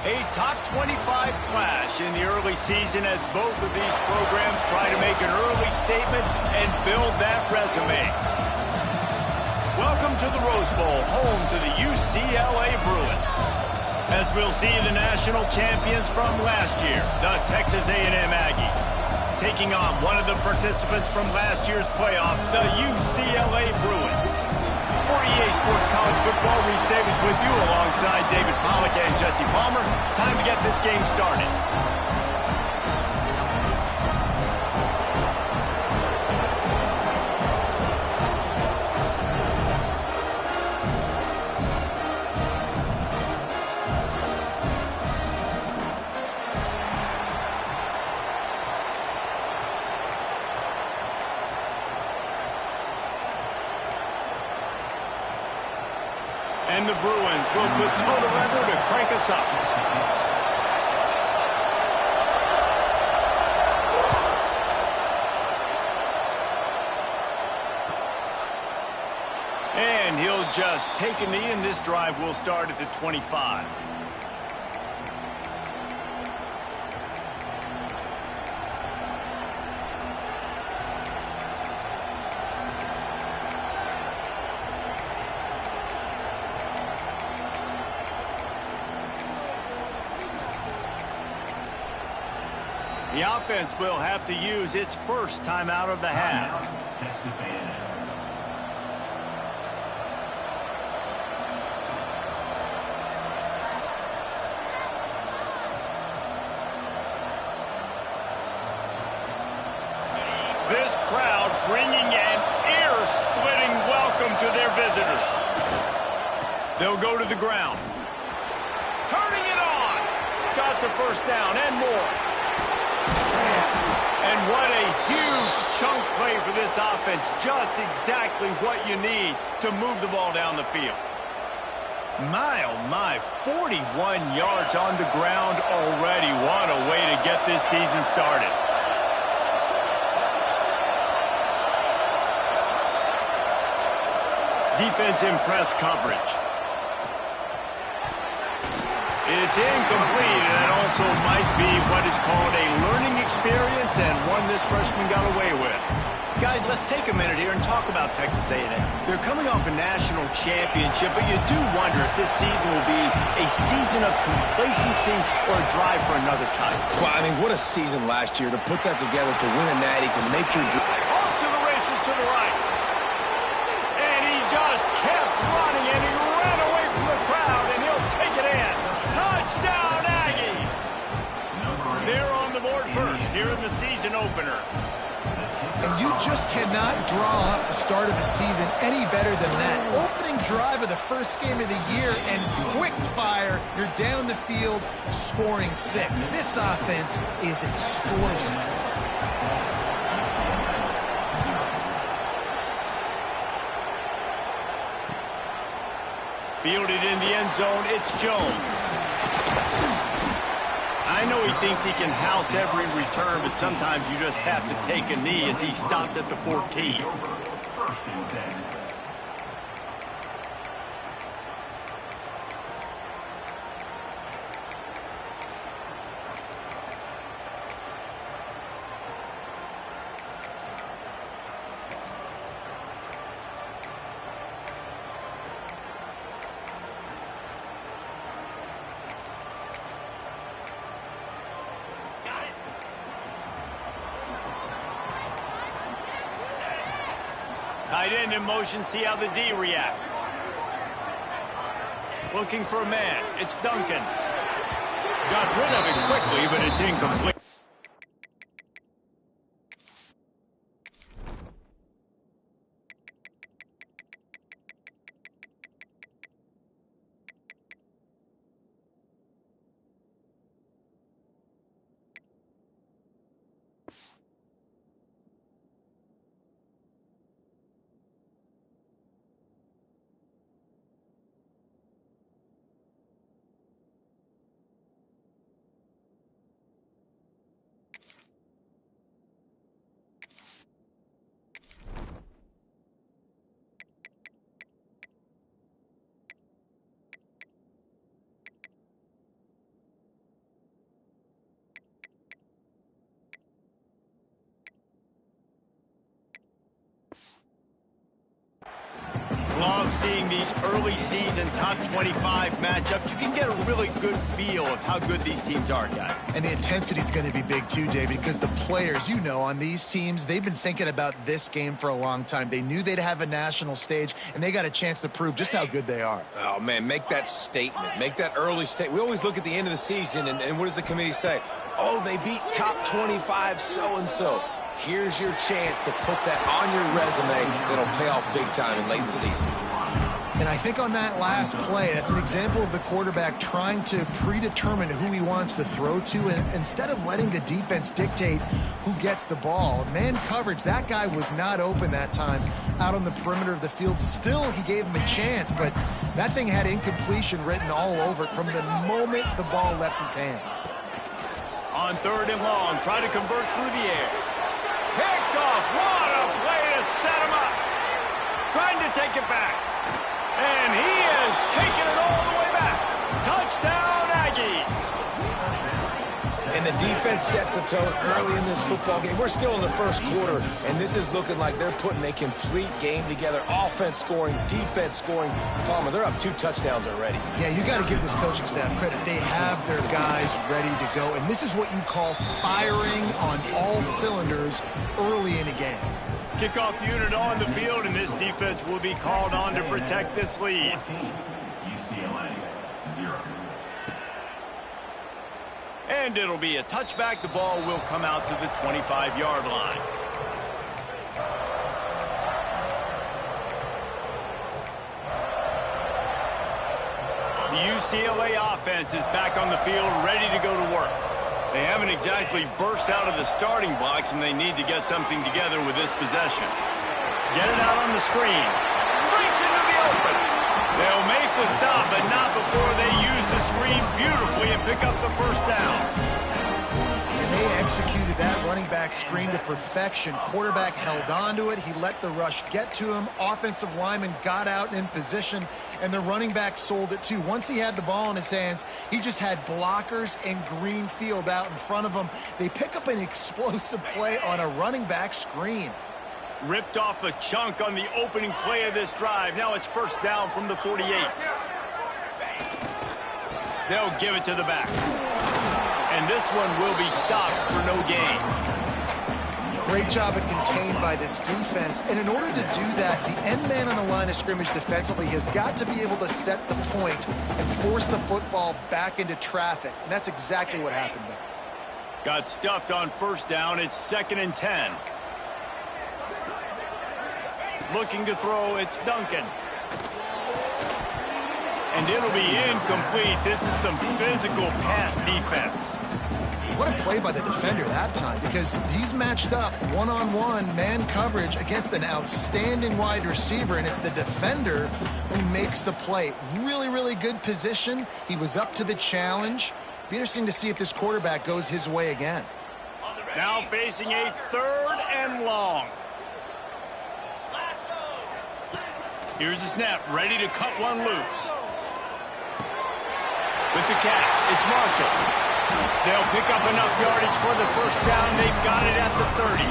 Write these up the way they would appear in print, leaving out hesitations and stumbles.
A top 25 clash in the early season as both of these programs try to make an early statement and build that resume. Welcome to the Rose Bowl, home to the UCLA Bruins. As we'll see the national champions from last year, the Texas A&M Aggies, taking on one of the participants from last year's playoff, the UCLA Bruins. For EA Sports College Football, Reese Davis with you alongside David Pollack and Jesse Palmer. Time to get this game started. And the Bruins will put total effort to crank us up. And he'll just take a knee, and this drive will start at the 25. The offense will have to use its first timeout of the half. Texas A&M. This crowd bringing an ear-splitting welcome to their visitors. They'll go to the ground. Turning it on. Got the first down and more. And what a huge chunk play for this offense. Just exactly what you need to move the ball down the field. My, oh my, 41 yards on the ground already. What a way to get this season started. Defense in press coverage. It's incomplete, and that also might be what is called a learning experience, and one this freshman got away with. Guys, let's take a minute here and talk about Texas A&M. They're coming off a national championship, but you do wonder if this season will be a season of complacency or a drive for another title. Well, I mean, what a season last year to put that together, to win a natty, to make your dream. Off to the races to the right. And he just kept running, and he ran away from the crowd, and he'll take it in. Touchdown, Aggies! They're on the board first here in the season opener. And you just cannot draw up the start of a season any better than that. Opening drive of the first game of the year and quick fire. You're down the field scoring 6. This offense is explosive. Fielded in the end zone, it's Jones. I know he thinks he can house every return, but sometimes you just have to take a knee as he stopped at the 14. First and 10. Tight end in motion, see how the D reacts. Looking for a man, it's Duncan. Got rid of it quickly, but it's incomplete. Love seeing these early season top 25 matchups. You can get a really good feel of how good these teams are, guys. And the intensity is going to be big too, David, because the players, you know, on these teams, they've been thinking about this game for a long time. They knew they'd have a national stage, and they got a chance to prove just how good they are. Oh, man, make that statement. Make that early statement. We always look at the end of the season, and what does the committee say? Oh, they beat top 25 so-and-so. Here's your chance to put that on your resume that'll pay off big time in late in the season. And I think on that last play, that's an example of the quarterback trying to predetermine who he wants to throw to, and instead of letting the defense dictate who gets the ball. Man coverage, that guy was not open that time out on the perimeter of the field. Still, he gave him a chance, but that thing had incompletion written all over it from the moment the ball left his hand. On 3rd and long, try to convert through the air. Picked off. What a play to set him up. Trying to take take it back. And he is taking it all the way back. Touchdown, Aggies. And the defense sets the tone early in this football game. We're still in the first quarter, and this is looking like they're putting a complete game together. Offense scoring, defense scoring. Palmer, they're up 2 touchdowns already. Yeah, you got to give this coaching staff credit. They have their guys ready to go, and this is what you call firing on all cylinders early in a game. Kickoff unit on the field, and this defense will be called on to protect this lead. UCLA, 0. And it'll be a touchback. The ball will come out to the 25-yard line. The UCLA offense is back on the field, ready to go to work. They haven't exactly burst out of the starting blocks, and they need to get something together with this possession. Get it out on the screen. Breaks into the open. They'll make the stop, but not before they use the screen beautifully and pick up the first down. And they executed that running back screen to perfection. Quarterback held on to it. He let the rush get to him. Offensive lineman got out and in position, and the running back sold it too. Once he had the ball in his hands, he just had blockers and green field out in front of him. They pick up an explosive play on a running back screen. Ripped off a chunk on the opening play of this drive. Now it's first down from the 48. They'll give it to the back. And this one will be stopped for no gain. Great job of contained by this defense. And in order to do that, the end man on the line of scrimmage defensively has got to be able to set the point and force the football back into traffic. And that's exactly what happened there. Got stuffed on first down. It's 2nd and 10. Looking to throw, it's Duncan. And it'll be incomplete. This is some physical pass defense. What a play by the defender that time, because he's matched up one-on-one man coverage against an outstanding wide receiver, and it's the defender who makes the play. Really, really good position. He was up to the challenge. Be interesting to see if this quarterback goes his way again. Now facing a 3rd and long. Here's the snap, ready to cut one loose. With the catch, it's Marshall. They'll pick up enough yardage for the first down. They've got it at the 30.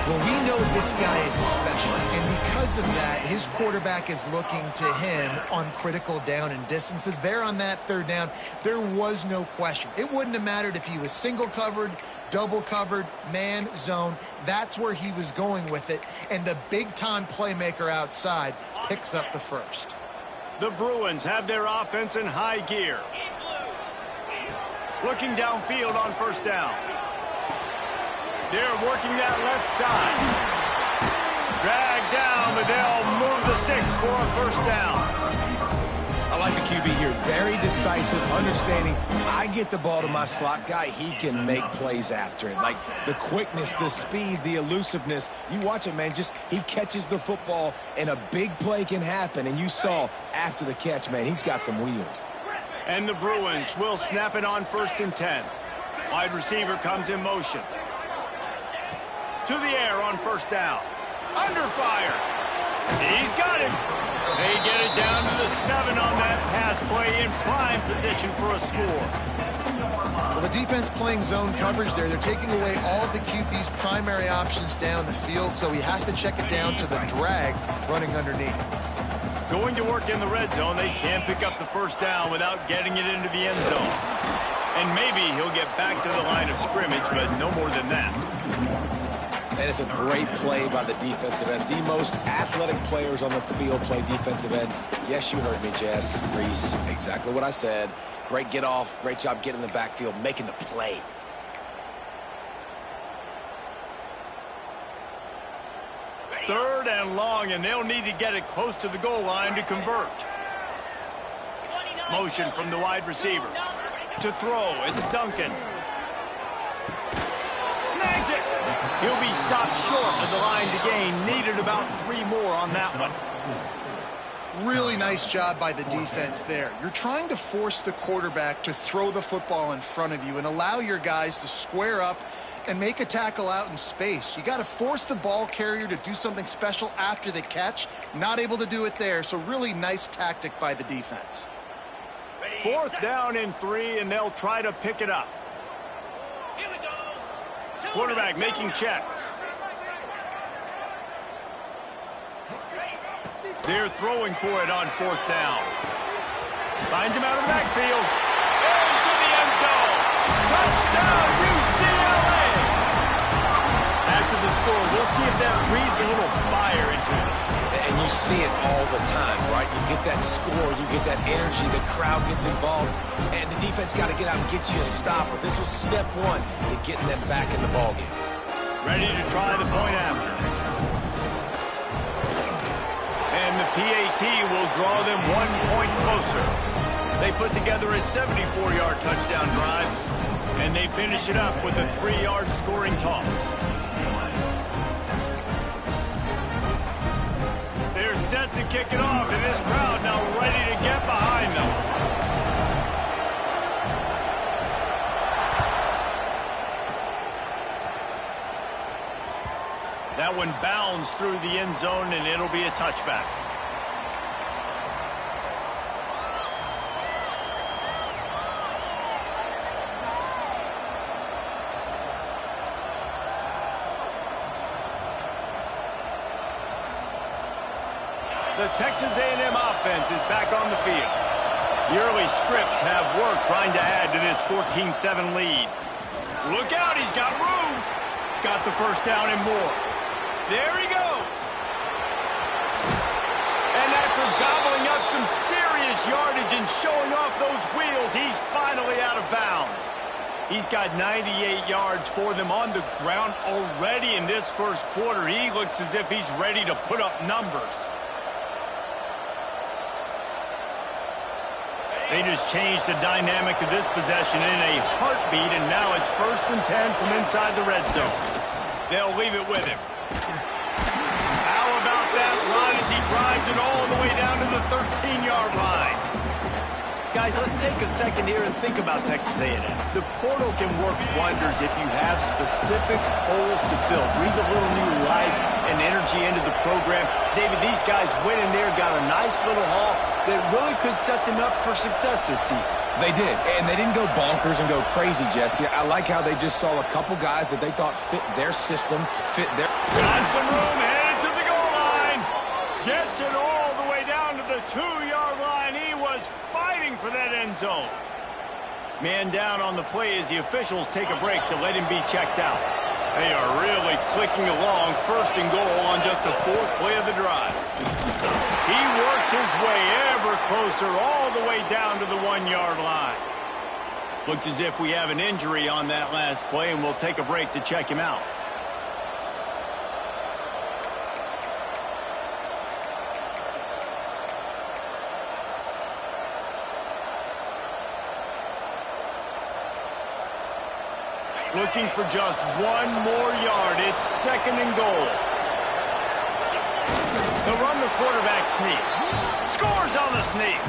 Well, we know this guy is special, and because of that, his quarterback is looking to him on critical down and distances. There on that 3rd down, there was no question. It wouldn't have mattered if he was single covered, double covered, man, zone. That's where he was going with it, and the big-time playmaker outside picks up the first. The Bruins have their offense in high gear. Looking downfield on first down. They're working that left side. Dragged down, but they'll move the sticks for a first down. I like the QB here. Very decisive, understanding. I get the ball to my slot guy, he can make plays after it. Like the quickness, the speed, the elusiveness. You watch it, man. Just he catches the football, and a big play can happen. And you saw after the catch, man, he's got some wheels. And the Bruins will snap it on 1st and 10. Wide receiver comes in motion. To the air on first down. Under fire. He's got him. They get it down to the 7 on that pass play, in prime position for a score. Well, the defense playing zone coverage there. They're taking away all of the QB's primary options down the field, so he has to check it down to the drag running underneath. Going to work in the red zone, they can't pick up the first down without getting it into the end zone. And maybe he'll get back to the line of scrimmage, but no more than that. That is a great play by the defensive end. The most athletic players on the field play defensive end. Yes, you heard me, Jess, Reese. Exactly what I said. Great get off. Great job getting in the backfield, making the play. Third and long, and they'll need to get it close to the goal line to convert. Motion from the wide receiver. To throw, it's Duncan. Snags it. He'll be stopped short of the line to gain. Needed about 3 more on that one. Really nice job by the defense there. You're trying to force the quarterback to throw the football in front of you and allow your guys to square up And make a tackle out in space. You got to force the ball carrier to do something special after the catch. Not able to do it there, so really nice tactic by the defense. 4th down and 3, and they'll try to pick it up. Quarterback making checks. They're throwing for it on 4th down. Finds him out of the backfield. Into the end zone. Touchdown, UCLA! After the score, we'll see if that breathes a little fire into them. And you see it all the time, right? You get that score, you get that energy, the crowd gets involved, and the defense got to get out and get you a stop. But this was step 1 to getting them back in the ballgame. Ready to try the point after. And the PAT will draw them 1 point closer. They put together a 74-yard touchdown drive, and they finish it up with a 3-yard scoring toss. They're set to kick it off, and this crowd now ready to get behind them. That one bounds through the end zone, and it'll be a touchback. The Texas A&M offense is back on the field. The early scripts have worked trying to add to this 14-7 lead. Look out, he's got room. Got the first down and more. There he goes. And after gobbling up some serious yardage and showing off those wheels, he's finally out of bounds. He's got 98 yards for them on the ground already in this first quarter. He looks as if he's ready to put up numbers. They just changed the dynamic of this possession in a heartbeat, and now it's 1st and 10 from inside the red zone. They'll leave it with him. How about that run as he drives it all the way down to the 13-yard line? Guys, let's take a second here and think about Texas A&M. The portal can work wonders if you have specific holes to fill. Breathe a little new life and energy into the program. David, these guys went in there, got a nice little haul that really could set them up for success this season. They did, and they didn't go bonkers and go crazy, Jesse. I like how they just saw a couple guys that they thought fit their system, fit their... Got some room, headed to the goal line. Gets it all the way down to the 2-yard line. He was fighting for that end zone. Man down on the play as the officials take a break to let him be checked out. They are really clicking along, 1st and goal on just the 4th play of the drive. He works his way ever closer all the way down to the 1-yard line. Looks as if we have an injury on that last play, and we'll take a break to check him out. Looking for just 1 more yard. It's 2nd and goal. They'll run the quarterback sneak. Scores on the sneak.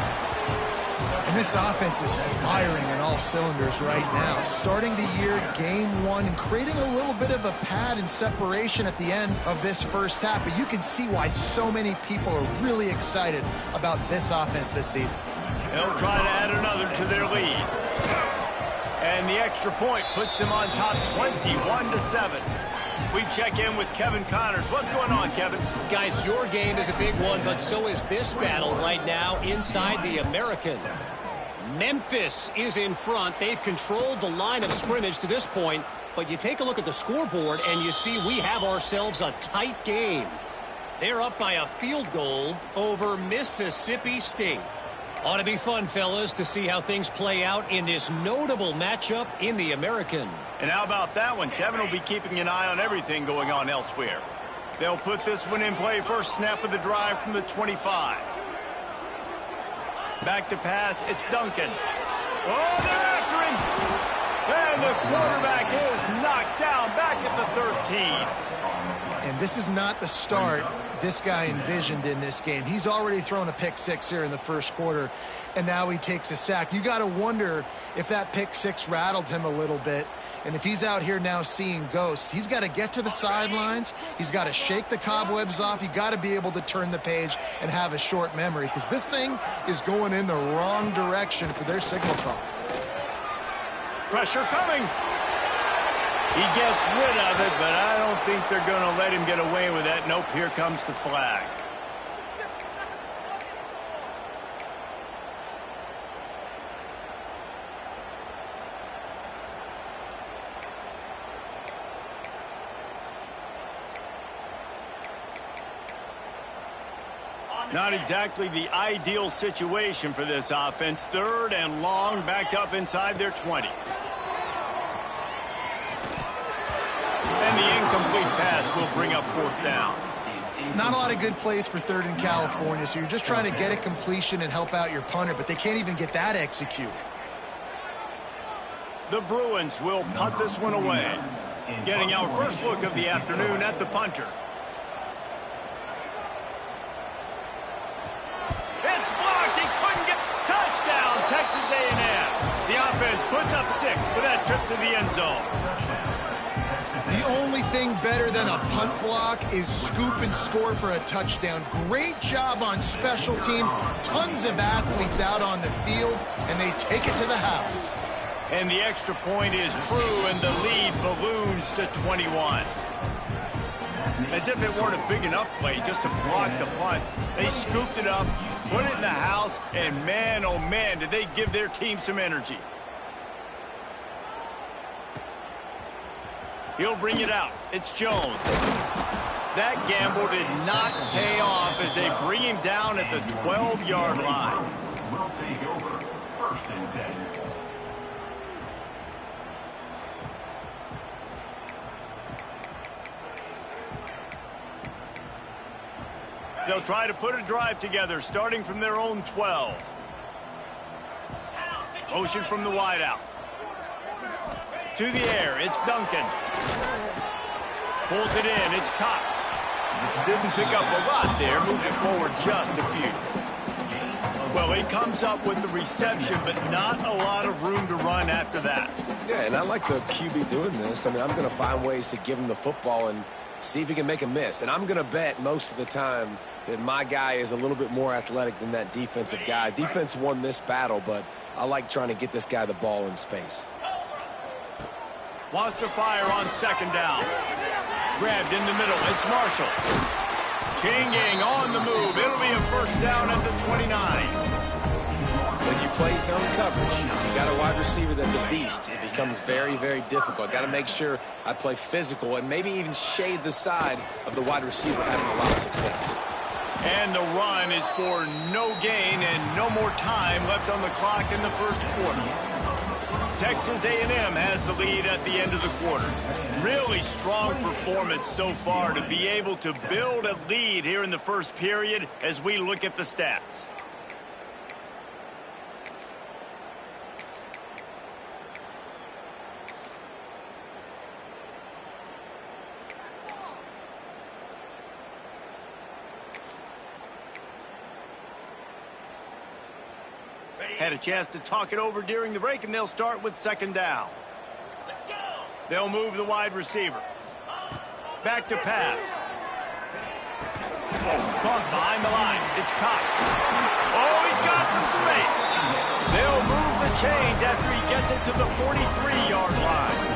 And this offense is firing on all cylinders right now. Starting the year, game 1, and creating a little bit of a pad and separation at the end of this first half. But you can see why so many people are really excited about this offense this season. They'll try to add another to their lead. And the extra point puts them on top 21-7. We check in with Kevin Connors. What's going on, Kevin? Guys, your game is a big one, but so is this battle right now inside the American. Memphis is in front. They've controlled the line of scrimmage to this point, but you take a look at the scoreboard and you see we have ourselves a tight game. They're up by a field goal over Mississippi State. Ought to be fun, fellas, to see how things play out in this notable matchup in the American. And how about that one? Kevin will be keeping an eye on everything going on elsewhere. They'll put this one in play. First snap of the drive from the 25. Back to pass. It's Duncan. Oh, they're after him. And the quarterback is knocked down back at the 13. And And this is not the start this guy envisioned in this game. He's already thrown a pick six here in the first quarter, and now he takes a sack. You got to wonder if that pick six rattled him a little bit. And if he's out here now seeing ghosts, he's got to get to the sidelines. He's got to shake the cobwebs off. You got to be able to turn the page and have a short memory, because this thing is going in the wrong direction for their signal call. Pressure coming. He gets rid of it, but I don't think they're going to let him get away with that. Nope, here comes the flag. Not exactly the ideal situation for this offense. 3rd and long, backed up inside their 20. And the incomplete pass will bring up 4th down. Not a lot of good plays for 3rd in California, so you're just trying to get a completion and help out your punter, but they can't even get that executed. The Bruins will punt this one away. Getting our first look of the afternoon at the punter. It's blocked. He couldn't get touchdown, Texas A&M. The offense puts up 6 for that trip to the end zone. The only thing better than a punt block is scoop and score for a touchdown. Great job on special teams. Tons of athletes out on the field, and they take it to the house. And the extra point is true, and the lead balloons to 21. As if it weren't a big enough play just to block the punt. They scooped it up, put it in the house, and man, oh man, did they give their team some energy. He'll bring it out. It's Jones. That gamble did not pay off as they bring him down at the 12-yard line. Will take over 1st and 10. They'll try to put a drive together, starting from their own 12. Motion from the wideout. To the air, it's Duncan. Pulls it in, it's Cox. Didn't pick up a lot there, moved it forward just a few. Well, he comes up with the reception, but not a lot of room to run after that. Yeah, and I like the QB doing this. I mean, I'm going to find ways to give him the football and see if he can make a miss. And I'm going to bet most of the time that my guy is a little bit more athletic than that defensive guy. Defense won this battle, but I like trying to get this guy the ball in space. Wants to fire on 2nd down. Grabbed in the middle. It's Marshall. Changing on the move. It'll be a 1st down at the 29. When you play zone coverage, you got a wide receiver that's a beast. It becomes very, very difficult. Got to make sure I play physical and maybe even shade the side of the wide receiver having a lot of success. And the run is for no gain and no more time left on the clock in the first quarter. Texas A&M has the lead at the end of the quarter. Really strong performance so far to be able to build a lead here in the first period as we look at the stats. Had a chance to talk it over during the break, and they'll start with 2nd down. They'll move the wide receiver. Back to pass. Caught behind the line. It's Cox. Oh, he's got some space. They'll move the chains after he gets it to the 43-yard line.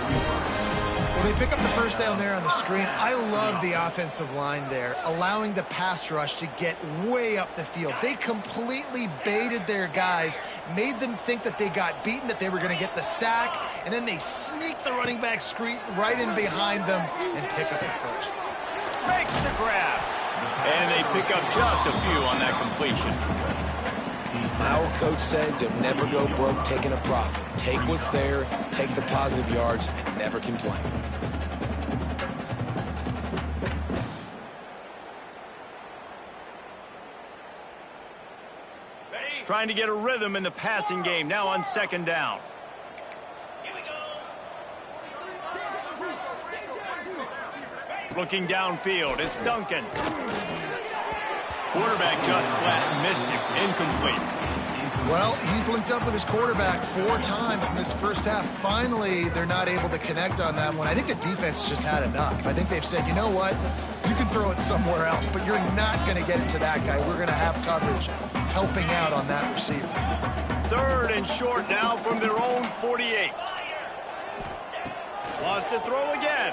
Well, they pick up the 1st down there on the screen. I love the offensive line there, allowing the pass rush to get way up the field. They completely baited their guys, made them think that they got beaten, that they were going to get the sack, and then they sneak the running back screen right in behind them and pick up the 1st. Makes the grab. And they pick up just a few on that completion. My old coach said to never go broke taking a profit. Take what's there, take the positive yards, and never complain. Trying to get a rhythm in the passing game, now on 2nd down. Looking downfield, it's Duncan. Quarterback just flat missed him. Incomplete. Well, he's linked up with his quarterback 4 times in this first half. Finally, they're not able to connect on that one. I think the defense just had enough. I think they've said, you know what? You can throw it somewhere else, but you're not going to get it to that guy. We're going to have coverage helping out on that receiver. 3rd and short now from their own 48. Wants to throw again.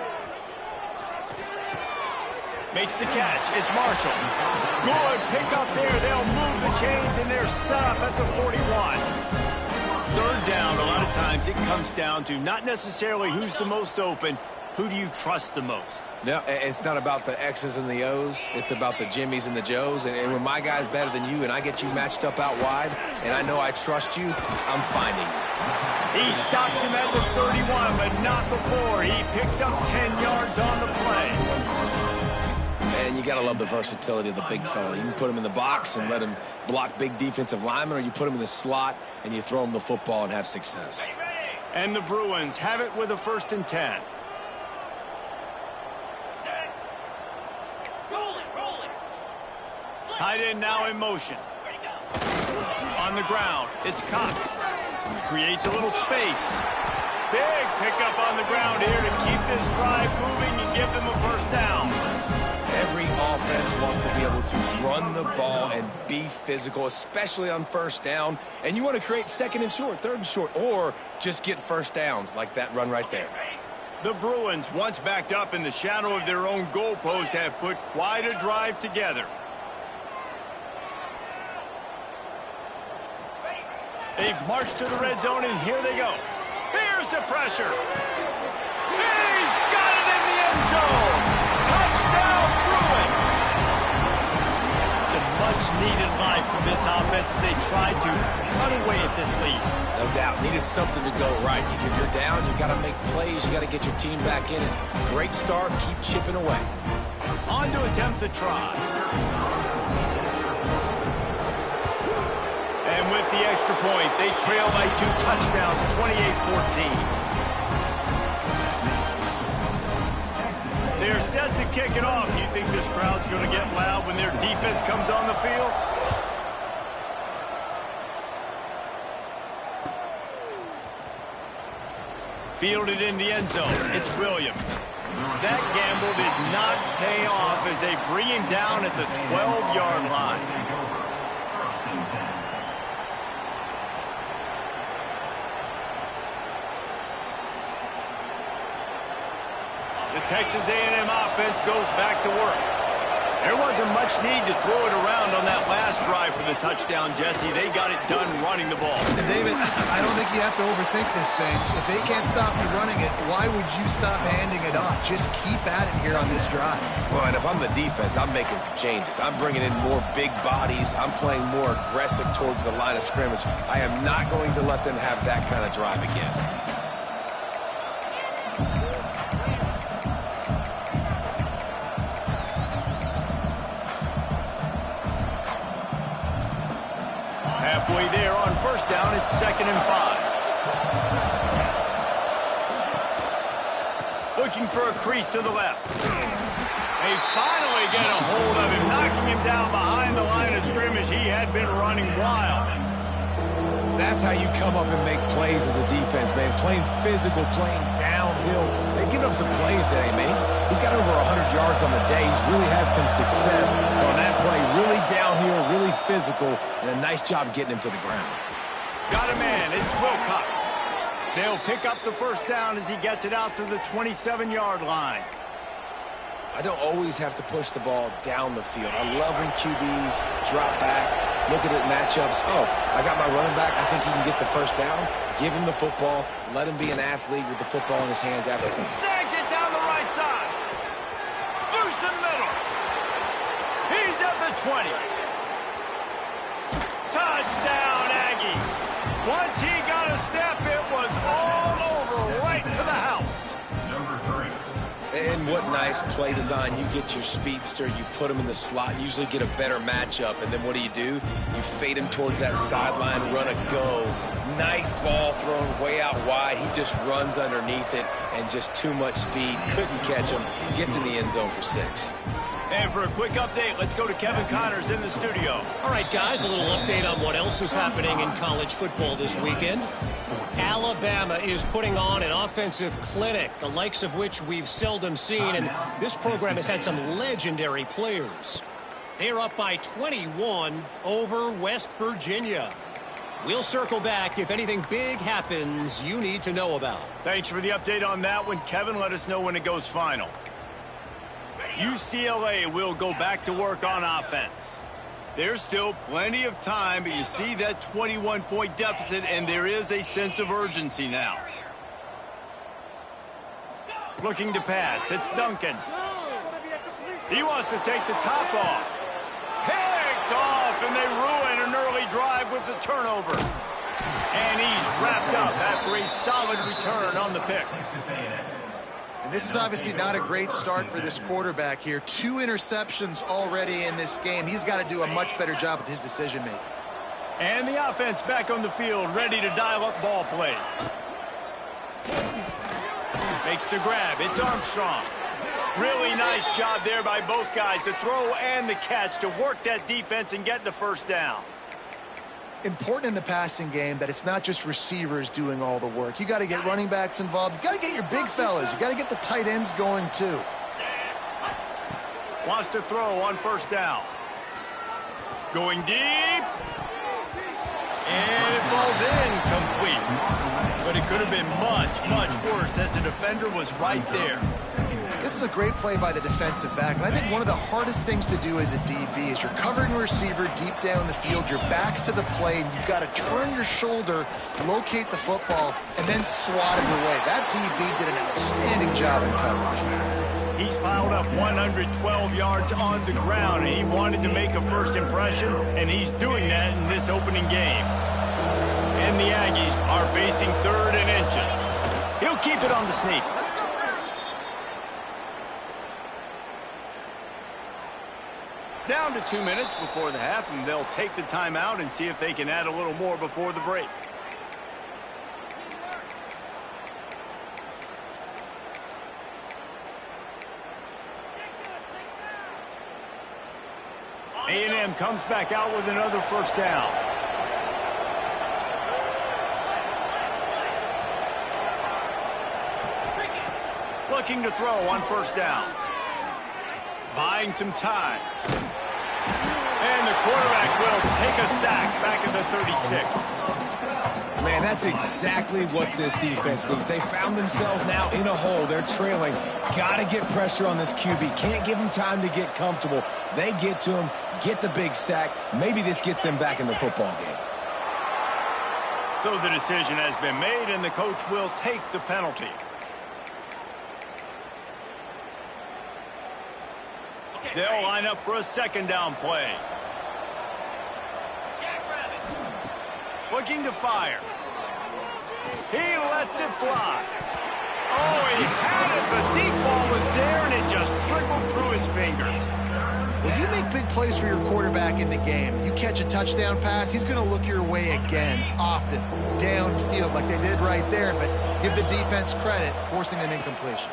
Makes the catch. It's Marshall. Good pickup there. They'll move the chains, and they're set up at the 41. 3rd down, a lot of times it comes down to not necessarily who's the most open, who do you trust the most? Yeah, it's not about the X's and the O's. It's about the Jimmys and the Joes. And when my guy's better than you and I get you matched up out wide and I know I trust you, I'm finding you. He stops him at the 31, but not before. He picks up 10 yards on the play. And you got to love the versatility of the big fella. You can put him in the box and let him block big defensive linemen, or you put him in the slot and you throw him the football and have success. And the Bruins have it with a 1st and 10. Tight end now in motion. On the ground, it's Cox. Creates a little space. Big pickup on the ground here to keep this drive moving and give them a 1st down. Every offense wants to be able to run the ball and be physical, especially on 1st down. And you want to create 2nd and short, 3rd and short, or just get 1st downs like that run right there. The Bruins, once backed up in the shadow of their own goalpost, have put quite a drive together. They've marched to the red zone, and here they go. Here's the pressure. He's got it in the end zone. Touchdown, Bruins. It's a much-needed life from this offense as they try to cut away at this lead. No doubt. Needed something to go right. If you're down, you got to make plays. You got to get your team back in it. Great start. Keep chipping away. On to attempt the try. And with the extra point, they trail by 2 touchdowns, 28-14. They're set to kick it off. You think this crowd's going to get loud when their defense comes on the field? Fielded in the end zone. It's Williams. That gamble did not pay off as they bring him down at the 12-yard line. The Texas A&M offense goes back to work. There wasn't much need to throw it around on that last drive for the touchdown, Jesse. They got it done running the ball. And David, I don't think you have to overthink this thing. If they can't stop you running it, why would you stop handing it off? Just keep at it here on this drive. Well, and if I'm the defense, I'm making some changes. I'm bringing in more big bodies. I'm playing more aggressive towards the line of scrimmage. I am not going to let them have that kind of drive again. Halfway there on 1st down, it's 2nd and 5. Looking for a crease to the left. They finally get a hold of him, knocking him down behind the line of scrimmage. He had been running wild. That's how you come up and make plays as a defense, man. Playing physical, playing downhill. They've given up some plays today, man. He's got over 100 yards on the day. He's really had some success on that play. Really downhill, really physical, and a nice job getting him to the ground. Got a man. It's Wilcox. They'll pick up the 1st down as he gets it out to the 27-yard line. I don't always have to push the ball down the field. I love when QBs drop back, look at it matchups. Oh, I got my running back. I think he can get the 1st down. Give him the football. Let him be an athlete with the football in his hands after. Snags it down the right side. Loose in the middle. He's at the 20. Touchdown, Aggies. Once he got a step, it was all over right to the house. Number 3. And what nice play design. You get your speedster, you put him in the slot, usually get a better matchup, and then what do? You fade him towards that sideline, run a go. Nice ball thrown way out wide. He just runs underneath it, and just too much speed. Couldn't catch him. Gets in the end zone for 6. And for a quick update, let's go to Kevin Connors in the studio. All right, guys, a little update on what else is happening in college football this weekend. Alabama is putting on an offensive clinic, the likes of which we've seldom seen, and this program has had some legendary players. They're up by 21 over West Virginia. We'll circle back if anything big happens you need to know about. Thanks for the update on that one, Kevin. Let us know when it goes final. UCLA will go back to work on offense. There's still plenty of time, but you see that 21-point deficit, and there is a sense of urgency now. Looking to pass. It's Duncan. He wants to take the top off. Picked off, and they ruin an early drive with the turnover. And he's wrapped up after a solid return on the pick. And this is obviously not a great start for this quarterback here. 2 interceptions already in this game. He's got to do a much better job with his decision-making. And the offense back on the field, ready to dial up ball plays. Makes the grab. It's Armstrong. Really nice job there by both guys to throw and the catch to work that defense and get the first down. Important in the passing game that it's not just receivers doing all the work. You got to get running backs involved. You got to get your big fellas. You got to get the tight ends going too. Wants to throw on first down. Going deep. And it falls incomplete. But it could have been much, much worse as the defender was right there. This is a great play by the defensive back, and I think one of the hardest things to do as a DB is you're covering a receiver deep down the field, your back's to the play, and you've got to turn your shoulder, locate the football, and then swat it away. That DB did an outstanding job in coverage. He's piled up 112 yards on the ground, and he wanted to make a first impression, and he's doing that in this opening game. And the Aggies are facing 3rd and inches. He'll keep it on the sneak. Down to 2 minutes before the half, and they'll take the timeout and see if they can add a little more before the break. A&M comes back out with another first down. Looking to throw on first down. Buying some time. And the quarterback will take a sack back at the 36. Man, that's exactly what this defense needs. They found themselves now in a hole. They're trailing. Got to get pressure on this QB. Can't give him time to get comfortable. They get to him, get the big sack. Maybe this gets them back in the football game. So the decision has been made, and the coach will take the penalty. They'll line up for a second down play. Looking to fire. He lets it fly. Oh, he had it. The deep ball was there, and it just trickled through his fingers. Well, you make big plays for your quarterback in the game. You catch a touchdown pass, he's going to look your way again, often, downfield like they did right there, but give the defense credit, forcing an incompletion.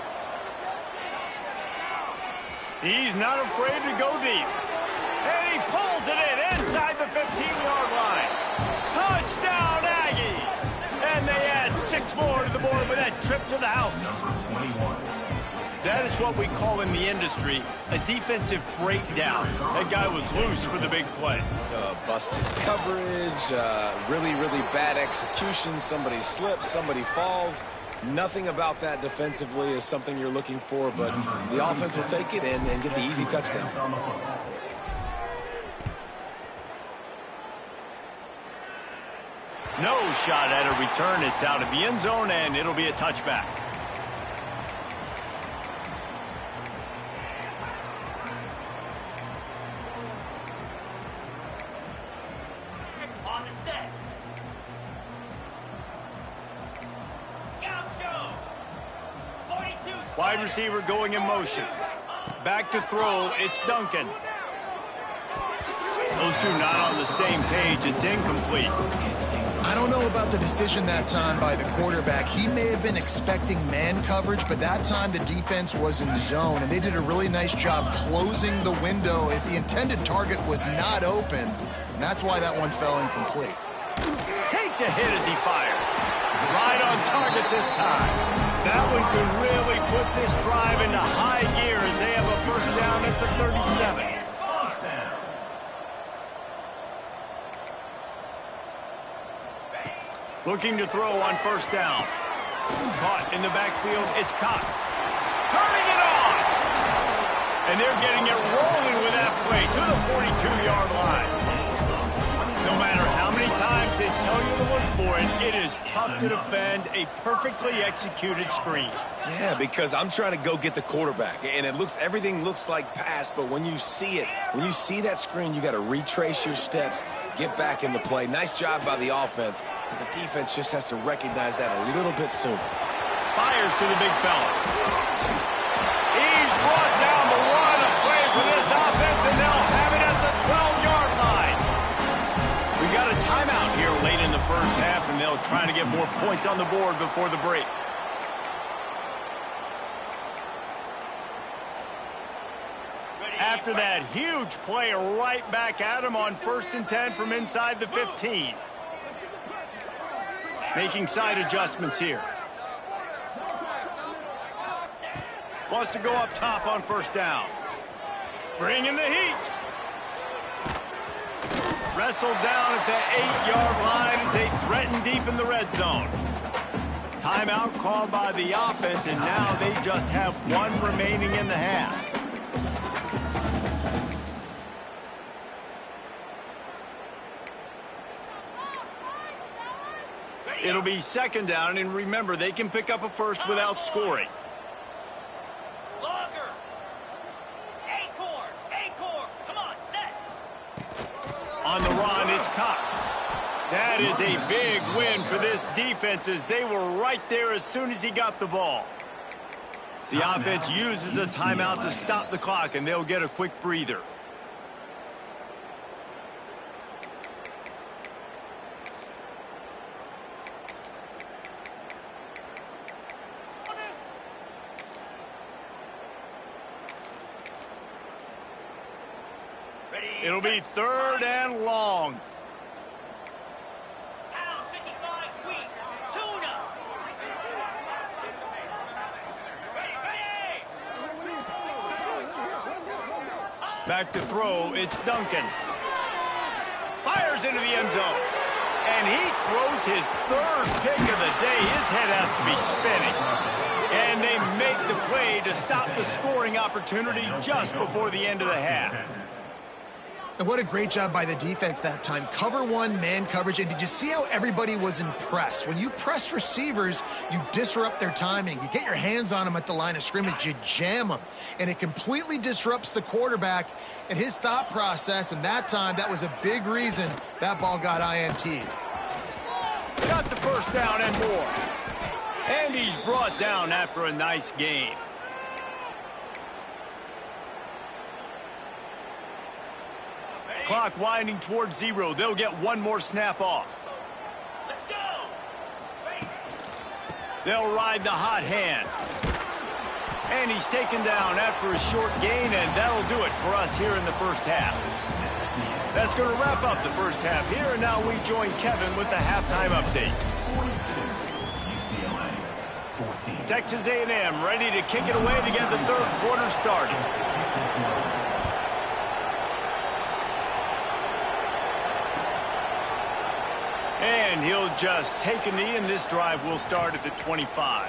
He's not afraid to go deep. And he pulls it in inside the 15-yard line. Touchdown, Aggies! And they add 6 more to the board with that trip to the house. That is what we call in the industry a defensive breakdown. That guy was loose for the big play. Busted coverage, really, really bad execution. Somebody slips, somebody falls. Nothing about that defensively is something you're looking for, but the offense will take it and get the easy touchdown. No shot at a return. It's out of the end zone, and it'll be a touchback. On the set. Gaucho. 42 Wide receiver going in motion. Back to throw, it's Duncan. Those two not on the same page. It's incomplete. I don't know about the decision that time by the quarterback. He may have been expecting man coverage, but that time the defense was in zone, and they did a really nice job closing the window if the intended target was not open. And that's why that one fell incomplete. Takes a hit as he fires. Right on target this time. That one could really put this drive into high gear as they have a first down at the 37. Looking to throw on first down. Caught in the backfield, it's Cox. Turning it on! And they're getting it rolling with that play to the 42-yard line. No matter how many times they tell you to look for it, it is tough to defend a perfectly executed screen. Yeah, because I'm trying to go get the quarterback, and everything looks like pass, but when you see it, when you see that screen, you got to retrace your steps, get back in the play. Nice job by the offense, but the defense just has to recognize that a little bit sooner. Fires to the big fella. He's brought down the one. A play for this offense, and they'll have it at the 12-yard line. We got a timeout here late in the first half, and they'll try to get more points on the board before the break. After that huge play, right back at him on 1st and 10 from inside the 15. Making side adjustments here. Wants to go up top on first down. Bringing the heat. Wrestled down at the 8-yard line as they threaten deep in the red zone. Timeout called by the offense, and now they just have one remaining in the half. It'll be second down, and remember, they can pick up a first without scoring. Longer. Acorn. Come on, set. On the run, it's Cox. That is a big win for this defense as they were right there as soon as he got the ball. The offense uses a timeout to stop the clock, and they'll get a quick breather. It'll be third and long. Pound 55 wheat. Tuna. Ready. Back to throw, it's Duncan. Fires into the end zone. And he throws his third pick of the day. His head has to be spinning. And they make the play to stop the scoring opportunity just before the end of the half. And what a great job by the defense that time. Cover one, man coverage. And did you see how everybody was impressed? When you press receivers, you disrupt their timing. You get your hands on them at the line of scrimmage. You jam them. And it completely disrupts the quarterback and his thought process. And that time, that was a big reason that ball got INT'd. Got the first down and more. And he's brought down after a nice game. Clock winding towards 0. They'll get one more snap off. Let's go. They'll ride the hot hand. And he's taken down after a short gain, and that'll do it for us here in the first half. That's going to wrap up the first half here, and now we join Kevin with the halftime update. UCLA, 14. Texas A&M ready to kick it away to get the third quarter started. And he'll just take a knee, and this drive will start at the 25.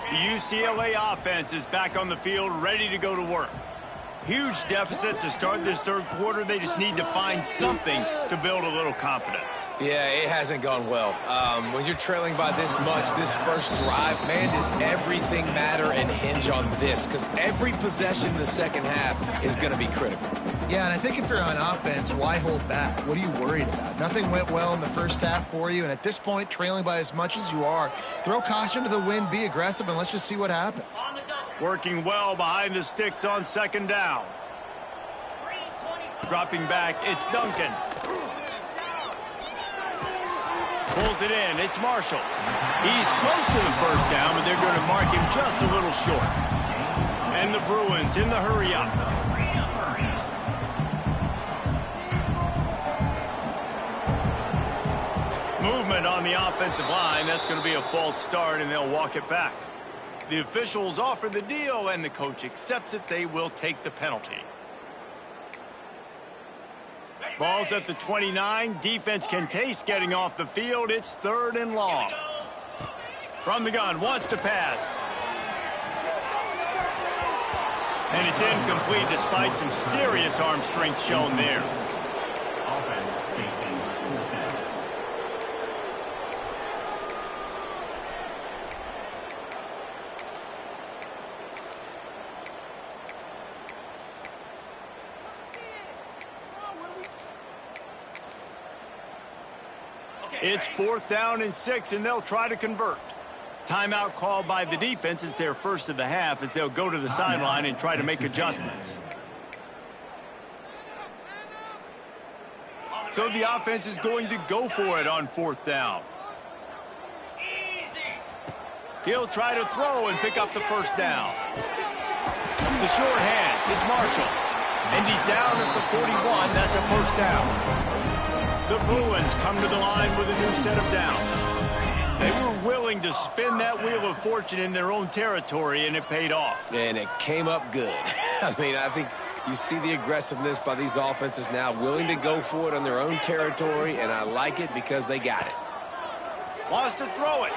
The UCLA offense is back on the field, ready to go to work. Huge deficit to start this third quarter. They just need to find something to build a little confidence. Yeah, it hasn't gone well. When you're trailing by this much, this first drive, man, does everything matter and hinge on this? Because every possession in the second half is going to be critical. Yeah, and I think if you're on offense, why hold back? What are you worried about? Nothing went well in the first half for you, and at this point, trailing by as much as you are, throw caution to the wind, be aggressive, and let's just see what happens. On the double. Working well behind the sticks on second down. 3:20. Dropping back, it's Duncan. Pulls it in, it's Marshall. He's close to the first down, but they're going to mark him just a little short. And the Bruins in the hurry-up. Movement on the offensive line. That's going to be a false start, and they'll walk it back. The officials offer the deal, and the coach accepts it. They will take the penalty. Ball's at the 29. Defense can taste getting off the field. It's 3rd and long. From the gun, wants to pass. And it's incomplete despite some serious arm strength shown there. Offense facing 4th down. It's 4th down and 6, and they'll try to convert. Timeout called by the defense. It's their first of the half as they'll go to the sideline and try to make adjustments. So the offense is going to go for it on 4th down. Easy. He'll try to throw and pick up the first down. The short hands, it's Marshall. And he's down at the 41. That's a first down. The Bruins come to the line with a new set of downs. They were willing to spin that wheel of fortune in their own territory, and it paid off. And it came up good. I mean, I think you see the aggressiveness by these offenses now, willing to go for it on their own territory, and I like it because they got it. Wants to throw it.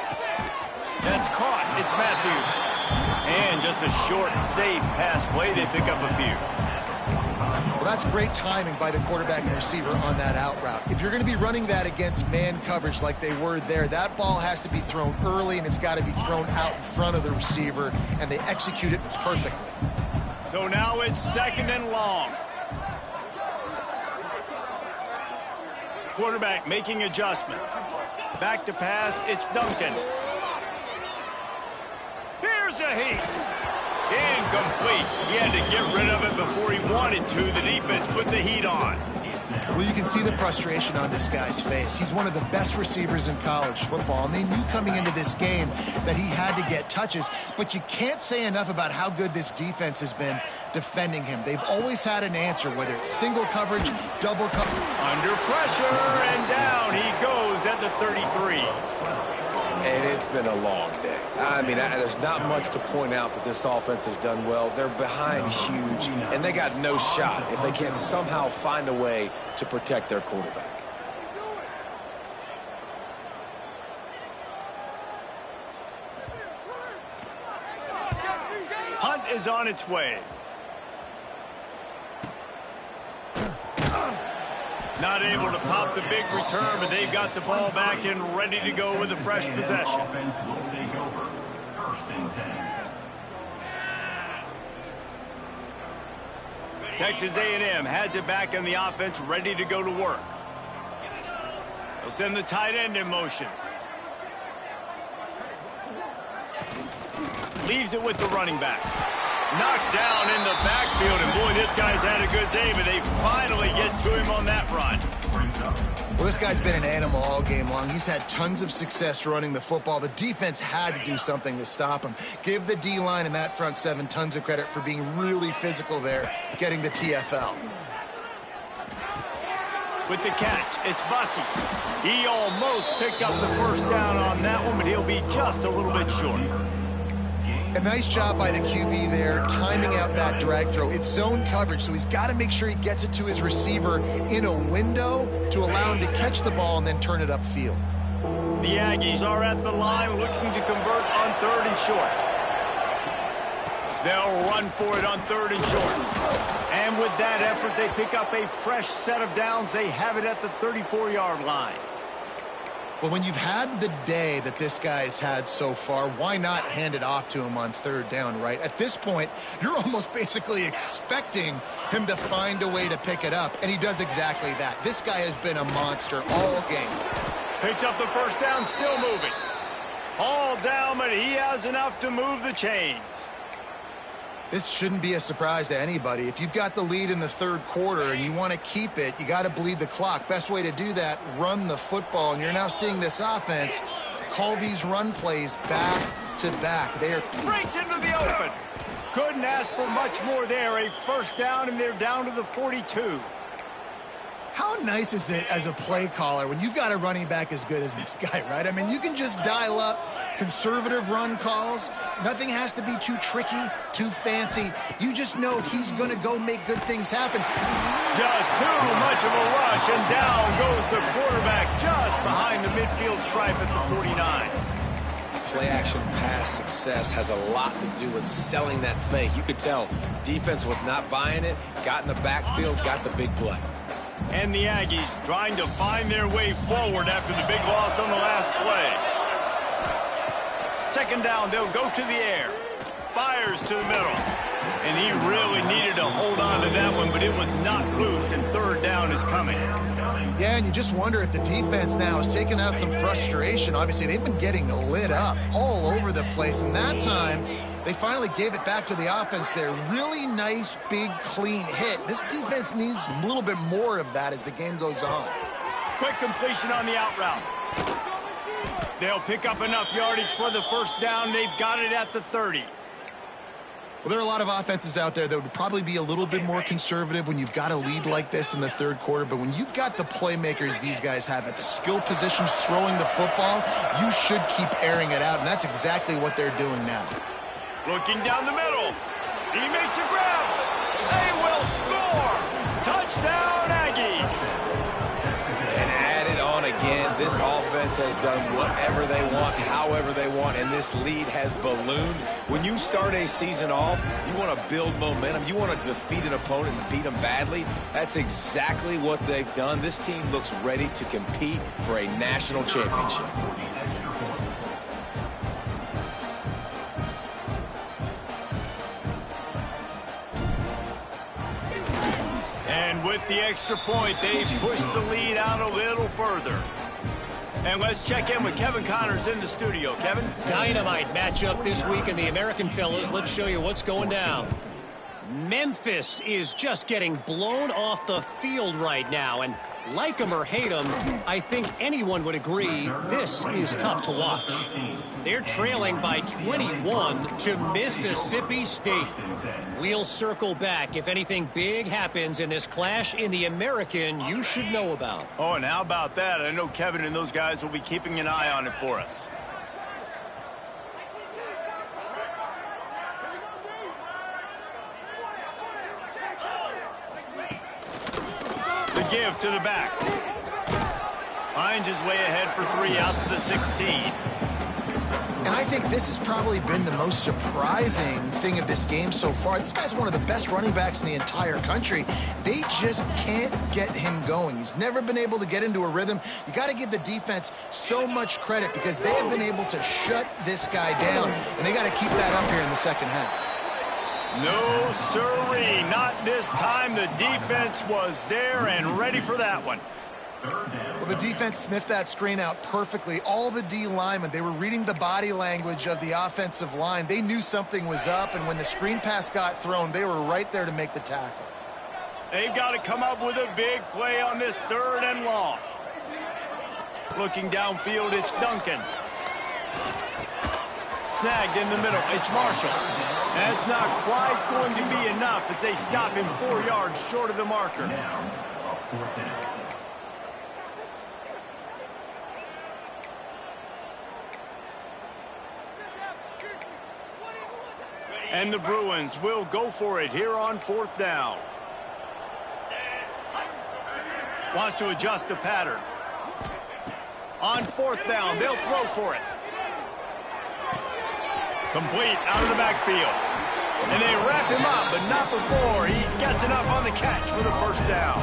That's caught. It's Matthews. And just a short, safe pass play. They pick up a few. Well, that's great timing by the quarterback and receiver on that out route. If you're going to be running that against man coverage like they were there, that ball has to be thrown early, and it's got to be thrown out in front of the receiver, and they execute it perfectly. So now it's 2nd and long. Quarterback making adjustments. Back to pass, it's Duncan. Here's a heat. Incomplete. He had to get rid of it before he wanted to. The defense put the heat on. Well, you can see the frustration on this guy's face. He's one of the best receivers in college football, and they knew coming into this game that he had to get touches, but you can't say enough about how good this defense has been defending him. They've always had an answer, whether it's single coverage, double coverage. Under pressure, and down he goes at the 33. And it's been a long day. I mean, there's not much to point out that this offense has done well. They're behind huge, and they got no shot if they can't somehow find a way to protect their quarterback. Punt is on its way. Not able to pop the big return, but they've got the ball back and ready to go with a fresh possession. Offense will take over. 1st and 10. Texas A&M has it back in the offense, ready to go to work. They'll send the tight end in motion. Leaves it with the running back. Knocked down in the backfield, and boy, this guy's had a good day, but they finally get to him on that run. Well, this guy's been an animal all game long. He's had tons of success running the football. The defense had to do something to stop him. Give the D-line and that front seven tons of credit for being really physical there, getting the TFL. With the catch, it's Bussey. He almost picked up the first down on that one, but he'll be just a little bit short. A nice job by the QB there, timing out that drag throw. It's zone coverage, so he's got to make sure he gets it to his receiver in a window to allow him to catch the ball and then turn it upfield. The Aggies are at the line looking to convert on 3rd and short. They'll run for it on 3rd and short. And with that effort, they pick up a fresh set of downs. They have it at the 34-yard line. Well, when you've had the day that this guy's had so far, why not hand it off to him on third down, right? At this point, you're almost basically expecting him to find a way to pick it up, and he does exactly that. This guy has been a monster all game. Picks up the first down, still moving. All down, but he has enough to move the chains. This shouldn't be a surprise to anybody. If you've got the lead in the third quarter and you want to keep it, you got to bleed the clock. Best way to do that, run the football. And you're now seeing this offense call these run plays back to back. They are breaks into the open. Couldn't ask for much more there. A first down, and they're down to the 42. How nice is it as a play caller when you've got a running back as good as this guy, right? I mean, you can just dial up conservative run calls. Nothing has to be too tricky, too fancy. You just know he's going to go make good things happen. Just too much of a rush, and down goes the quarterback just behind the midfield stripe at the 49. Play-action pass success has a lot to do with selling that fake. You could tell defense was not buying it, got in the backfield, got the big play. And the Aggies trying to find their way forward after the big loss on the last play. Second down, they'll go to the air. Fires to the middle. And he really needed to hold on to that one, but it was not loose, and third down is coming. Yeah, and you just wonder if the defense now is taking out some frustration. Obviously, they've been getting lit up all over the place, and that time they finally gave it back to the offense there. Really nice, big, clean hit. This defense needs a little bit more of that as the game goes on. Quick completion on the out route. They'll pick up enough yardage for the first down. They've got it at the 30. Well, there are a lot of offenses out there that would probably be a little bit more conservative when you've got a lead like this in the third quarter. But when you've got the playmakers these guys have at the skill positions throwing the football, you should keep airing it out. And that's exactly what they're doing now. Looking down the middle. He makes a grab. They will score. Touchdown, Aggies. And added on again, this offense has done whatever they want, however they want, and this lead has ballooned. When you start a season off, you want to build momentum. You want to defeat an opponent and beat them badly. That's exactly what they've done. This team looks ready to compete for a national championship. And with the extra point, they push the lead out a little further. And let's check in with Kevin Connors in the studio. Kevin? Dynamite matchup this week in the American, fellas. Let's show you what's going down. Memphis is just getting blown off the field right now. And like them or hate them, I think anyone would agree this is tough to watch. They're trailing by 21 to Mississippi State. We'll circle back if anything big happens in this clash in the American you should know about. Oh, and how about that? I know Kevin and those guys will be keeping an eye on it for us. The give to the back. Finds his way ahead for 3 out to the 16. And I think this has probably been the most surprising thing of this game so far. This guy's one of the best running backs in the entire country. They just can't get him going. He's never been able to get into a rhythm. You got to give the defense so much credit because they have been able to shut this guy down, and they got to keep that up here in the second half. No, sirree. Not this time. The defense was there and ready for that one. Well, the defense sniffed that screen out perfectly. All the D linemen, they were reading the body language of the offensive line. They knew something was up, and when the screen pass got thrown, they were right there to make the tackle. They've got to come up with a big play on this 3rd and long. Looking downfield, it's Duncan. Snagged in the middle, it's Marshall. That's not quite going to be enough as they stop him 4 yards short of the marker. And the Bruins will go for it here on 4th down. Wants to adjust the pattern. On 4th down, they'll throw for it. Complete out of the backfield. And they wrap him up, but not before he gets enough on the catch for the first down.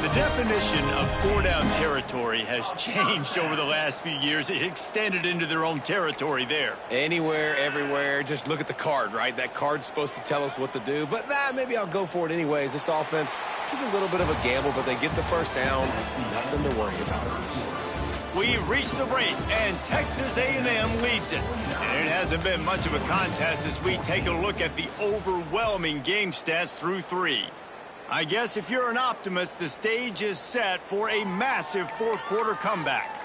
The definition of four-down territory has changed over the last few years. It extended into their own territory there. Anywhere, everywhere, just look at the card, right? That card's supposed to tell us what to do, but maybe I'll go for it anyways. This offense took a little bit of a gamble, but they get the first down. Nothing to worry about. We reached the break, and Texas A&M leads it. And it hasn't been much of a contest as we take a look at the overwhelming game stats through 3. I guess if you're an optimist, the stage is set for a massive fourth-quarter comeback.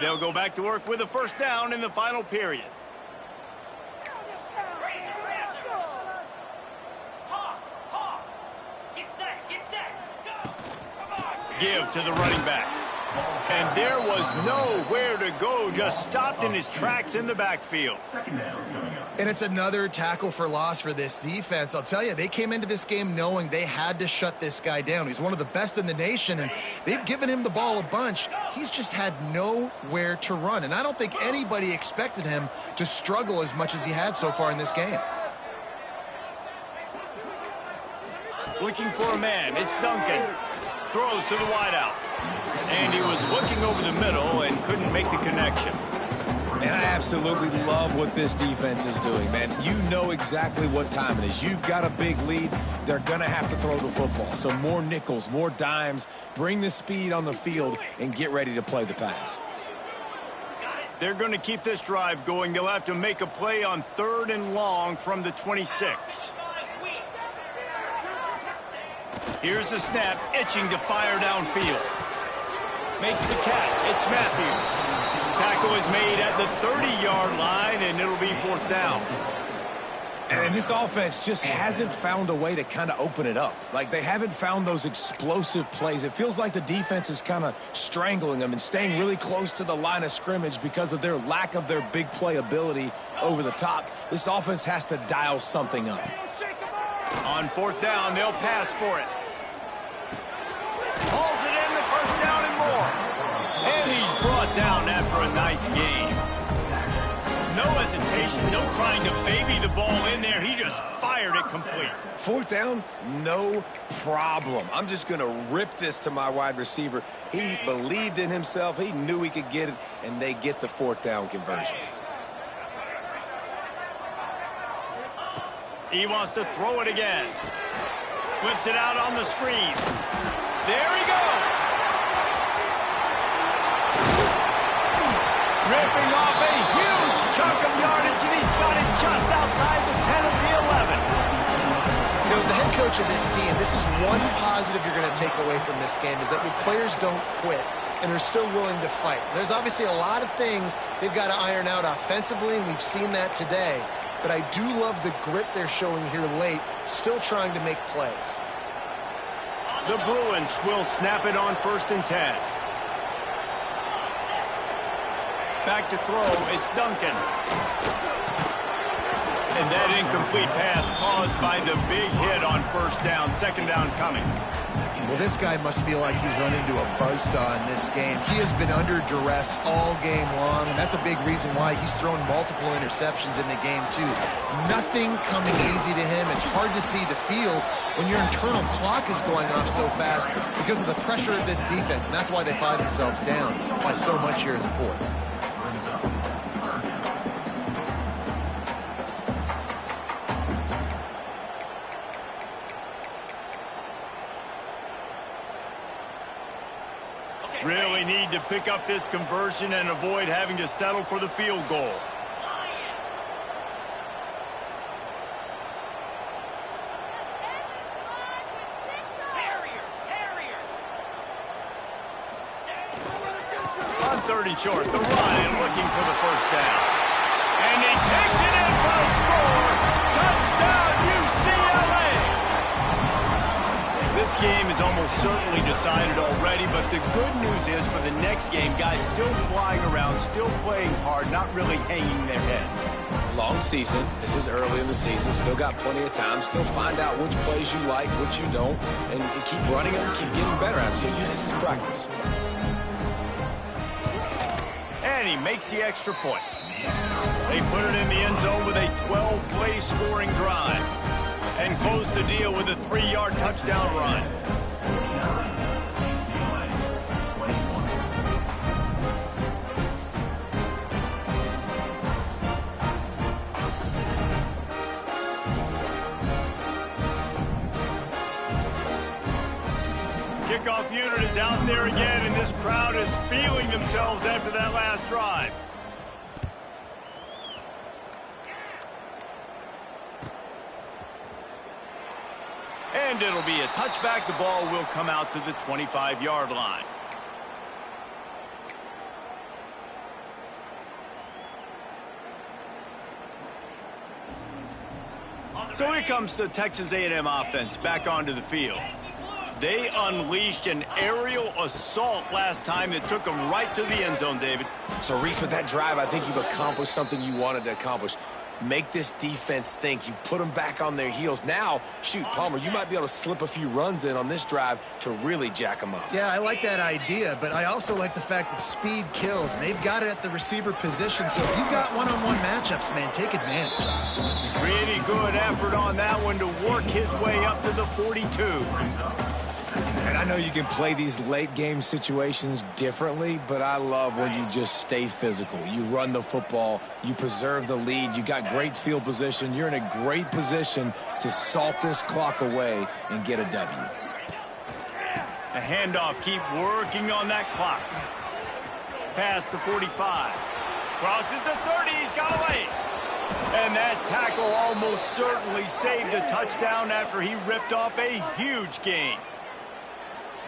They'll go back to work with a first down in the final period. Give to the running back. And there was nowhere to go, just stopped in his tracks in the backfield. And it's another tackle for loss for this defense. I'll tell you, they came into this game knowing they had to shut this guy down. He's one of the best in the nation, and they've given him the ball a bunch. He's just had nowhere to run, and I don't think anybody expected him to struggle as much as he had so far in this game. Looking for a man, it's Duncan. Throws to the wideout. And he was looking over the middle and couldn't make the connection. And I absolutely love what this defense is doing, man. You know exactly what time it is. You've got a big lead. They're going to have to throw the football. So more nickels, more dimes. Bring the speed on the field and get ready to play the pass. They're going to keep this drive going. They'll have to make a play on 3rd and long from the 26. Here's the snap, itching to fire downfield. Makes the catch. It's Matthews. Tackle is made at the 30-yard line, and it'll be 4th down. And this offense just hasn't found a way to kind of open it up. Like, they haven't found those explosive plays. It feels like the defense is kind of strangling them and staying really close to the line of scrimmage because of their lack of their big play ability over the top. This offense has to dial something up. On 4th down, they'll pass for it. Hauls it in, the first down and more. And he's brought down after a nice gain. No hesitation, no trying to baby the ball in there. He just fired it complete. 4th down, no problem. I'm just going to rip this to my wide receiver. He believed in himself. He knew he could get it, and they get the 4th down conversion. He wants to throw it again. Flips it out on the screen. There he goes. Ripping off a huge chunk of yardage, and he's got it just outside the 10 of the 11. You know, as the head coach of this team, this is one positive you're going to take away from this game, is that your players don't quit and are still willing to fight. There's obviously a lot of things they've got to iron out offensively, and we've seen that today. But I do love the grit they're showing here late, still trying to make plays. The Bruins will snap it on 1st and 10. Back to throw, it's Duncan. And that incomplete pass caused by the big hit on 1st down, 2nd down coming. Well, this guy must feel like he's run into a buzzsaw in this game. He has been under duress all game long, and that's a big reason why he's thrown multiple interceptions in the game, too. Nothing coming easy to him. It's hard to see the field when your internal clock is going off so fast because of the pressure of this defense, and that's why they find themselves down by so much here in the 4th. Really need to pick up this conversion and avoid having to settle for the field goal. On 3rd and short, the run and looking for the first down. And he takes it in for a score. Touchdown, UCLA! This game is almost certainly decided already, but the good news is for the next game, guys still flying around, still playing hard, not really hanging their heads. long season. This is early in the season. Still got plenty of time. Still find out which plays you like, which you don't, and keep running them, keep getting better at them. So use this as practice. And he makes the extra point. They put it in the end zone with a 12-play scoring drive and close the deal with a 3-yard touchdown run. Kickoff unit is out there again, and this crowd is feeling themselves after that last drive. And it'll be a touchback. The ball will come out to the 25-yard line. So here comes the Texas A&M offense back onto the field. They unleashed an aerial assault last time that took them right to the end zone, David. So, Reese, with that drive, I think you've accomplished something you wanted to accomplish. Make this defense think. You've put them back on their heels. Now, shoot, Palmer, you might be able to slip a few runs in on this drive to really jack them up. Yeah, I like that idea, but I also like the fact that speed kills, and they've got it at the receiver position. So if you've got one-on-one matchups, man, take advantage. Pretty good effort on that one to work his way up to the 42. And I know you can play these late-game situations differently, but I love when you just stay physical. You run the football, you preserve the lead, you got great field position. You're in a great position to salt this clock away and get a W. A handoff, keep working on that clock. Past the 45. Crosses the 30, he's got away. And that tackle almost certainly saved a touchdown after he ripped off a huge gain.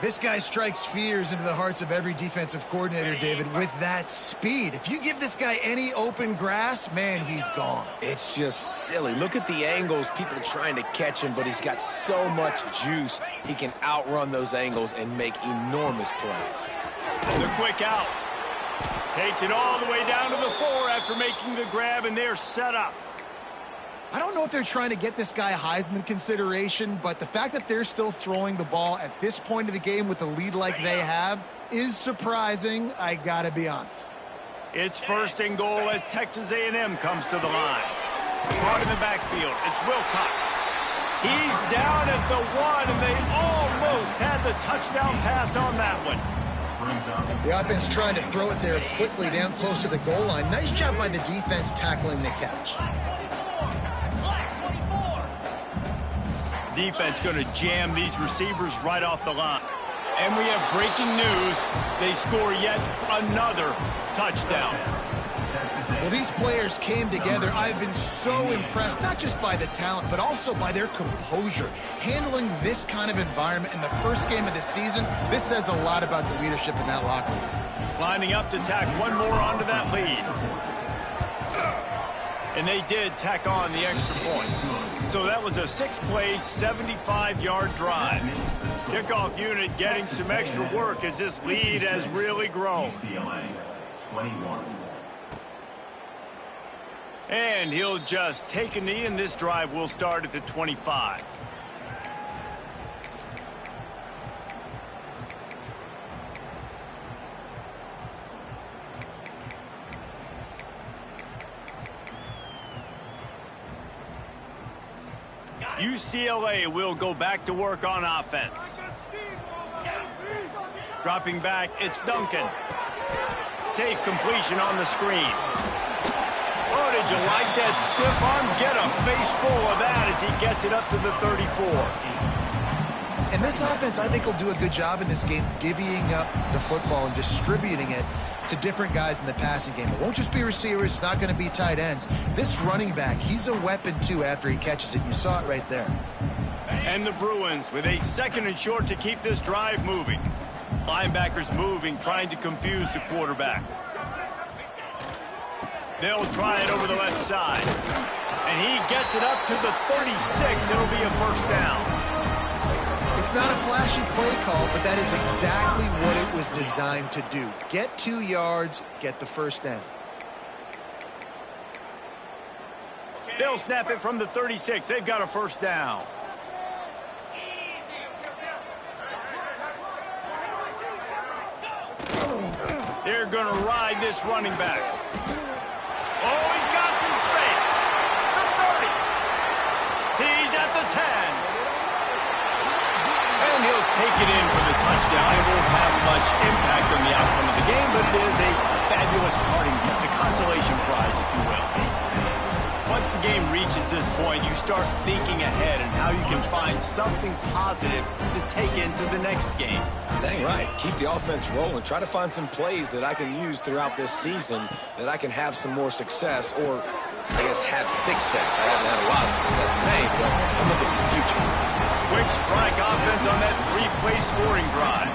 This guy strikes fears into the hearts of every defensive coordinator, David, with that speed. If you give this guy any open grass, man, he's gone. It's just silly. Look at the angles, people trying to catch him, but he's got so much juice. He can outrun those angles and make enormous plays. The quick out. Takes it all the way down to the 4 after making the grab, and they're set up. I don't know if they're trying to get this guy Heisman consideration, but the fact that they're still throwing the ball at this point of the game with a lead like they have is surprising, I gotta be honest. It's 1st and goal as Texas A&M comes to the line. Caught in the backfield, it's Wilcox. He's down at the 1, and they almost had the touchdown pass on that one. The offense trying to throw it there quickly down close to the goal line. Nice job by the defense tackling the catch. Defense going to jam these receivers right off the line. And we have breaking news. They score yet another touchdown. Well, these players came together. I've been so impressed, not just by the talent, but also by their composure. Handling this kind of environment in the first game of the season, this says a lot about the leadership in that locker room. Lining up to tack one more onto that lead. And they did tack on the extra point. So that was a 6-play, 75-yard drive. Kickoff unit getting some extra work as this lead has really grown. UCLA 21. And he'll just take a knee, and this drive will start at the 25. UCLA will go back to work on offense. Dropping back, it's Duncan. Safe completion on the screen. Oh, did you like that stiff arm? Get a face full of that as he gets it up to the 34. And this offense, I think, will do a good job in this game divvying up the football and distributing it to different guys in the passing game. It won't just be receivers. It's not going to be tight ends. This running back, he's a weapon, too, after he catches it. You saw it right there. And the Bruins with a 2nd and short to keep this drive moving. Linebackers moving, trying to confuse the quarterback. They'll try it over the left side. And he gets it up to the 36. It'll be a 1st down. It's not a flashy play call, but that is exactly what it was designed to do. Get 2 yards, get the 1st down. They'll snap it from the 36. They've got a first down. They're going to ride this running back. Oh, he's got some space. The 30. He's at the 10. And he'll take it in for the touchdown. It won't have much impact on the outcome of the game, but it is a fabulous parting gift, a consolation prize, if you will. Once the game reaches this point, you start thinking ahead and how you can find something positive to take into the next game. Dang right. Keep the offense rolling. Try to find some plays that I can use throughout this season that I can have some more success, or I guess have success. I haven't had a lot of success today, but I'm looking for the future. Quick strike offense on that three-play scoring drive.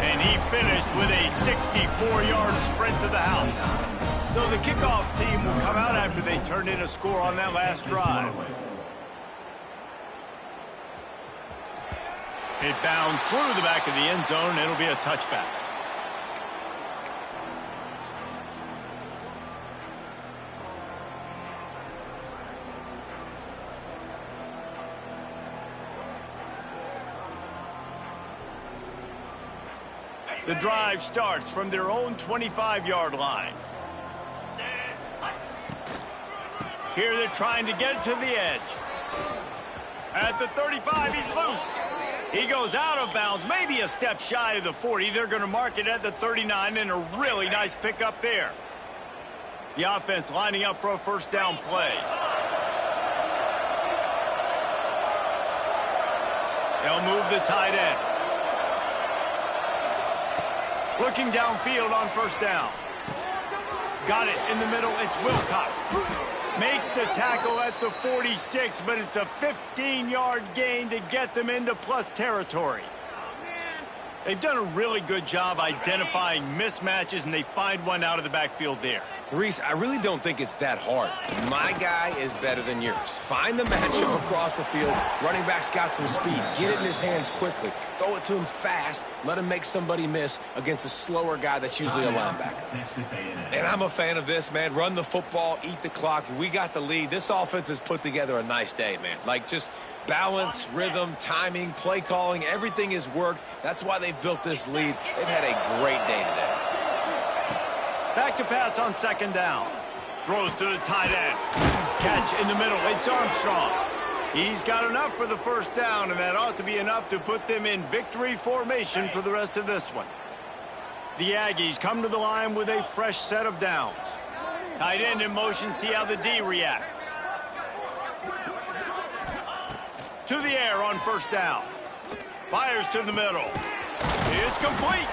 And he finished with a 64-yard sprint to the house. So the kickoff team will come out after they turned in a score on that last drive. It bounds through the back of the end zone, and it'll be a touchback. The drive starts from their own 25-yard line. Here they're trying to get it to the edge. At the 35, he's loose. He goes out of bounds, maybe a step shy of the 40. They're going to mark it at the 39, and a really nice pickup there. The offense lining up for a first down play. They'll move the tight end. Looking downfield on first down. Got it in the middle. It's Wilcox. Makes the tackle at the 46, but it's a 15-yard gain to get them into plus territory. They've done a really good job identifying mismatches, and they find one out of the backfield there. Reese, I really don't think it's that hard. My guy is better than yours. Find the matchup across the field. Running back's got some speed. Get it in his hands quickly. Throw it to him fast. Let him make somebody miss against a slower guy that's usually a linebacker. And I'm a fan of this, man. Run the football, eat the clock. We got the lead. This offense has put together a nice day, man. Like, just balance, rhythm, timing, play calling, everything has worked. That's why they've built this lead. They've had a great day today. Back to pass on second down. Throws to the tight end. Catch in the middle. It's Armstrong. He's got enough for the first down, and that ought to be enough to put them in victory formation for the rest of this one. The Aggies come to the line with a fresh set of downs. Tight end in motion. See how the D reacts. To the air on first down. Fires to the middle. It's complete.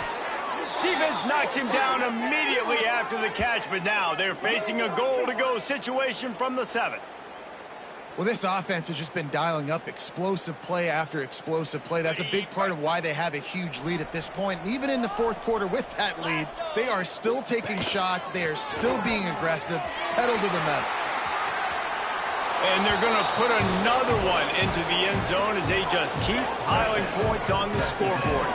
Defense knocks him down immediately after the catch, but now they're facing a goal-to-go situation from the 7. Well, this offense has just been dialing up explosive play after explosive play. That's a big part of why they have a huge lead at this point. And even in the fourth quarter with that lead, they are still taking shots. They are still being aggressive, pedal to the metal. And they're going to put another one into the end zone as they just keep piling points on the scoreboard.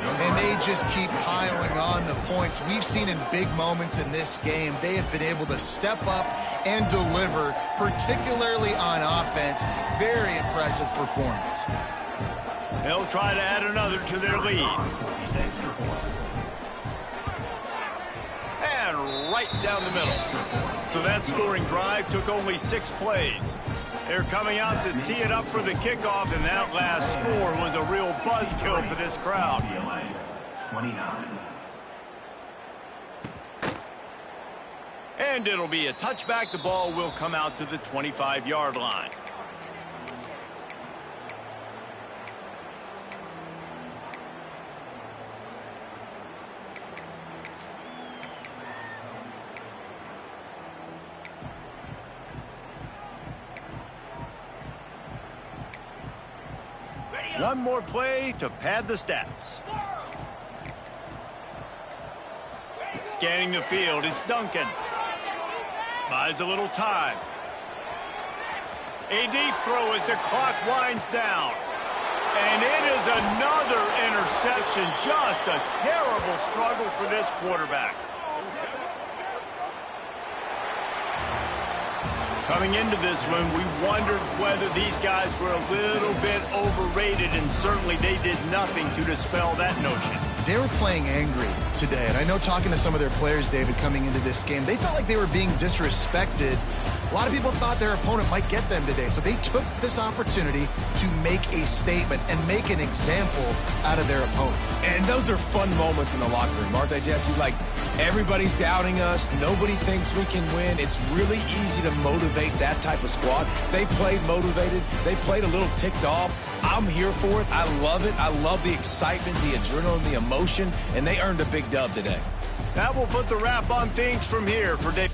And they just keep piling on the points. We've seen in big moments in this game, they have been able to step up and deliver, particularly on offense. Very impressive performance. They'll try to add another to their lead. And right down the middle. So that scoring drive took only 6 plays. They're coming out to tee it up for the kickoff, and that last score was a real buzzkill for this crowd. UCLA 29. And it'll be a touchback. The ball will come out to the 25-yard line. One more play to pad the stats. Scanning the field, it's Duncan. Buys a little time. A deep throw as the clock winds down. And it is another interception. Just a terrible struggle for this quarterback. Coming into this one, we wondered whether these guys were a little bit overrated, and certainly they did nothing to dispel that notion. They were playing angry today, and I know talking to some of their players, David, coming into this game, they felt like they were being disrespected. A lot of people thought their opponent might get them today, so they took this opportunity to make a statement and make an example out of their opponent. And those are fun moments in the locker room, aren't they, Jesse? Like, everybody's doubting us. Nobody thinks we can win. It's really easy to motivate that type of squad. They played motivated. They played a little ticked off. I'm here for it. I love it. I love the excitement, the adrenaline, the emotion, and they earned a big dub today. That will put the wrap on things from here for Dave.